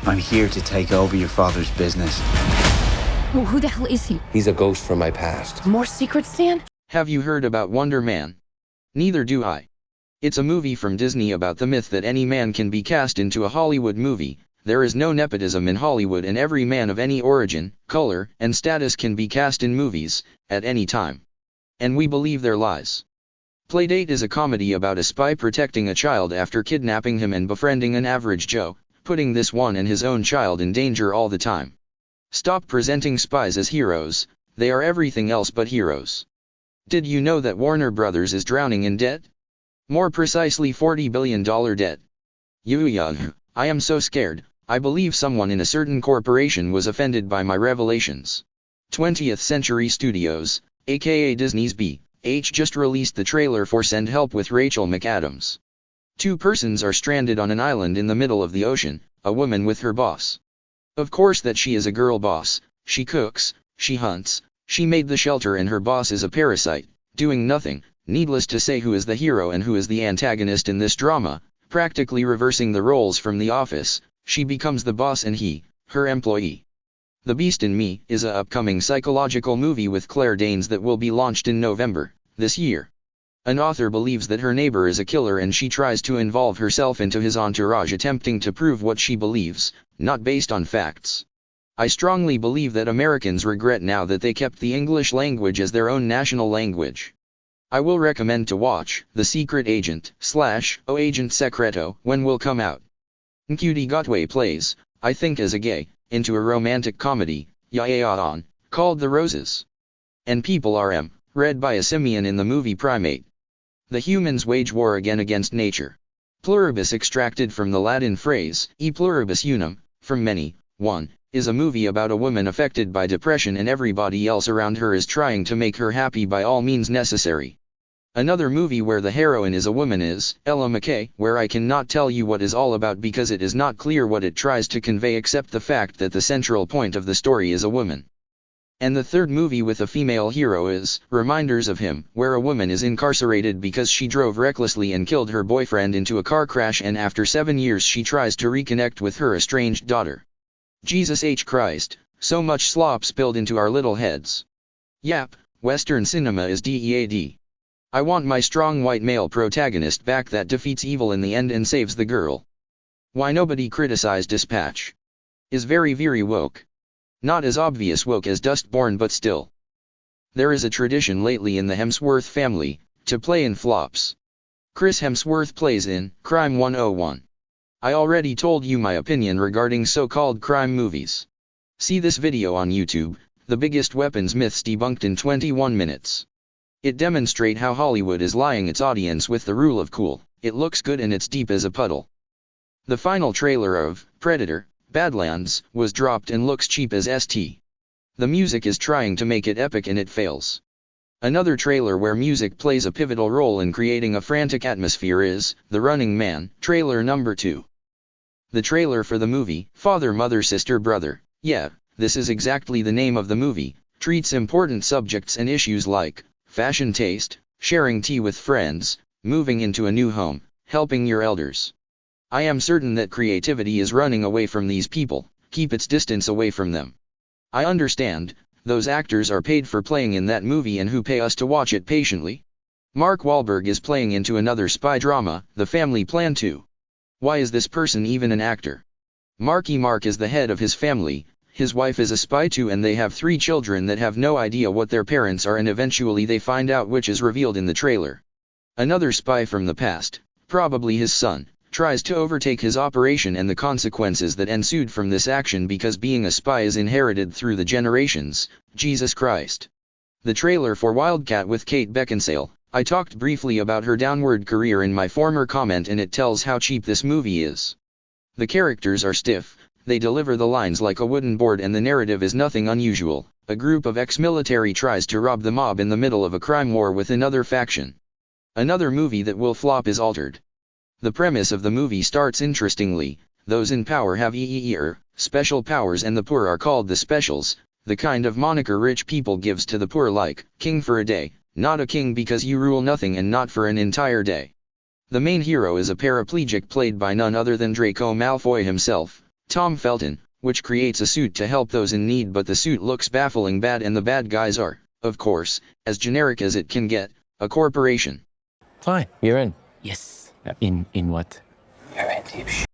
I'm here to take over your father's business. Oh, who the hell is he? He's a ghost from my past. More secrets, Stan? Have you heard about Wonder Man? Neither do I. It's a movie from Disney about the myth that any man can be cast into a Hollywood movie. There is no nepotism in Hollywood and every man of any origin, color, and status can be cast in movies, at any time. And we believe their lies. Playdate is a comedy about a spy protecting a child after kidnapping him and befriending an average Joe, putting this one and his own child in danger all the time. Stop presenting spies as heroes, they are everything else but heroes. Did you know that Warner Brothers is drowning in debt? More precisely $40 billion debt. I am so scared, I believe someone in a certain corporation was offended by my revelations. 20th Century Studios, aka Disney's B.H. just released the trailer for Send Help with Rachel McAdams. Two persons are stranded on an island in the middle of the ocean, a woman with her boss. Of course that she is a girl boss, she cooks, she hunts, she made the shelter and her boss is a parasite, doing nothing. Needless to say who is the hero and who is the antagonist in this drama, practically reversing the roles from The Office, she becomes the boss and he, her employee. The Beast in Me is a upcoming psychological movie with Claire Danes that will be launched in November, this year. An author believes that her neighbor is a killer and she tries to involve herself into his entourage attempting to prove what she believes, not based on facts. I strongly believe that Americans regret now that they kept the English language as their own national language. I will recommend to watch The Secret Agent / O Agent Secreto when will come out. Ncuti Gatway plays, I think as a gay, into a romantic comedy, called The Roses. And people are read by a simian in the movie Primate. The humans wage war against nature. Pluribus extracted from the Latin phrase, e pluribus unum, from many, one, is a movie about a woman affected by depression and everybody else around her is trying to make her happy by all means necessary. Another movie where the heroine is a woman is Ella McKay, where I cannot tell you what is all about because it is not clear what it tries to convey except the fact that the central point of the story is a woman. And the third movie with a female hero is Reminders of Him, where a woman is incarcerated because she drove recklessly and killed her boyfriend into a car crash and after 7 years she tries to reconnect with her estranged daughter. Jesus H. Christ, so much slop spilled into our little heads. Yap, Western cinema is dead. I want my strong white male protagonist back that defeats evil in the end and saves the girl. Why nobody criticized Dispatch? Is very woke. Not as obvious woke as Dustborn but still. There is a tradition lately in the Hemsworth family, to play in flops. Chris Hemsworth plays in Crime 101. I already told you my opinion regarding so-called crime movies. See this video on YouTube, The Biggest Weapons Myths Debunked in 21 Minutes. It demonstrates how Hollywood is lying its audience with the rule of cool, it looks good and it's deep as a puddle. The final trailer of Predator, Badlands, was dropped and looks cheap as ST. The music is trying to make it epic and it fails. Another trailer where music plays a pivotal role in creating a frantic atmosphere is The Running Man, trailer number 2. The trailer for the movie, Father Mother Sister Brother, yeah, this is exactly the name of the movie, treats important subjects and issues like fashion taste, sharing tea with friends, moving into a new home, helping your elders. I am certain that creativity is running away from these people, keep its distance away from them. I understand, those actors are paid for playing in that movie and who pay us to watch it patiently? Mark Wahlberg is playing into another spy drama, The Family Plan 2. Why is this person even an actor? Marky Mark is the head of his family, his wife is a spy too and they have 3 children that have no idea what their parents are and eventually they find out which is revealed in the trailer. Another spy from the past, probably his son, tries to overtake his operation and the consequences that ensued from this action because being a spy is inherited through the generations, Jesus Christ. The trailer for Wildcat with Kate Beckinsale, I talked briefly about her downward career in my former comment and it tells how cheap this movie is. The characters are stiff, they deliver the lines like a wooden board and the narrative is nothing unusual. A group of ex-military tries to rob the mob in the middle of a crime war with another faction. Another movie that will flop is Altered. The premise of the movie starts interestingly, those in power have special powers and the poor are called the specials, the kind of moniker rich people gives to the poor like, king for a day, not a king because you rule nothing and not for an entire day. The main hero is a paraplegic played by none other than Draco Malfoy himself, Tom Felton, which creates a suit to help those in need, but the suit looks baffling bad and the bad guys are, of course, as generic as it can get, a corporation. Fine, you're in. Yes. In what? You're in, dipshit.